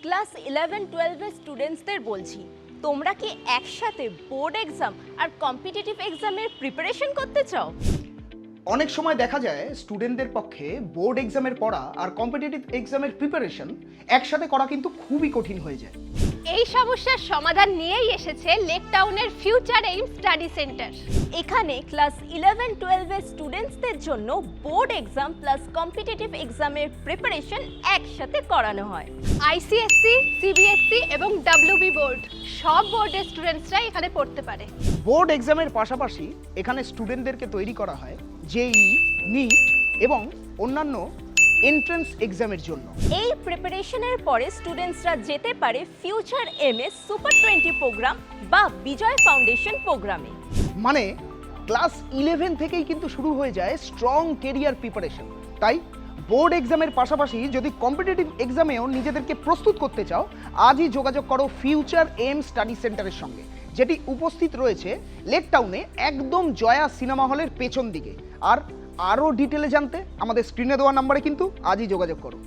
Class 11-12 এর স্টুডেন্টসদের বলছি, তোমরা কি একসাথে বোর্ড এক্সাম আর কম্পিটিটিভ এক্সামের প্রিপারেশন করতে চাও? অনেক সময় দেখা যায় স্টুডেন্টদের পক্ষে বোর্ড এক্সামের পড়া আর কম্পিটিটিভ এক্সামের প্রিপারেশন একসাথে করা কিন্তু খুবই কঠিন হয়ে যায়। এই সমস্যার সমাধান নিয়েই এসেছে লেক টাউনের ফিউচার এইম স্টাডি সেন্টার। এখানে ক্লাস 11-12 এর স্টুডেন্টসদের জন্য বোর্ড এক্সাম প্লাস কম্পিটিটিভ এক্সামের প্রিপারেশন একসাথে করানো হয়। আইসিএসসি, সিবিএসসি এবং ডাব্লিউবি বোর্ড সব বোর্ডের স্টুডেন্টসরা এখানে পড়তে পারে। বোর্ড এক্সামের পাশাপাশি এখানে স্টুডেন্টদেরকে তৈরি করা হয় জেই, নিট এবং অন্যান্য এন্ট্রান্স এক্সামের জন্য। এই প্রিপারেশনের পরে স্টুডেন্টসরা যেতে পারে ফিউচার এমএস সুপার 20 প্রোগ্রাম বা বিজয় ফাউন্ডেশন প্রোগ্রামে। মানে ক্লাস 11 থেকেই কিন্তু শুরু হয়ে যায় স্ট্রং কেরিয়ার প্রিপারেশন। তাই বোর্ড এক্সামের পাশাপাশি যদি কম্পিটিটিভ এক্সামেও নিজেদেরকে প্রস্তুত করতে চাও, আজই যোগাযোগ করো ফিউচার এইম স্টাডি সেন্টারের সঙ্গে, যেটি উপস্থিত রয়েছে লেক টাউনে একদম জয়া সিনেমা হলের পেছন দিকে। আর আরও ডিটেলে জানতে আমাদের স্ক্রিনে দেওয়া নাম্বারে কিন্তু আজই যোগাযোগ করো।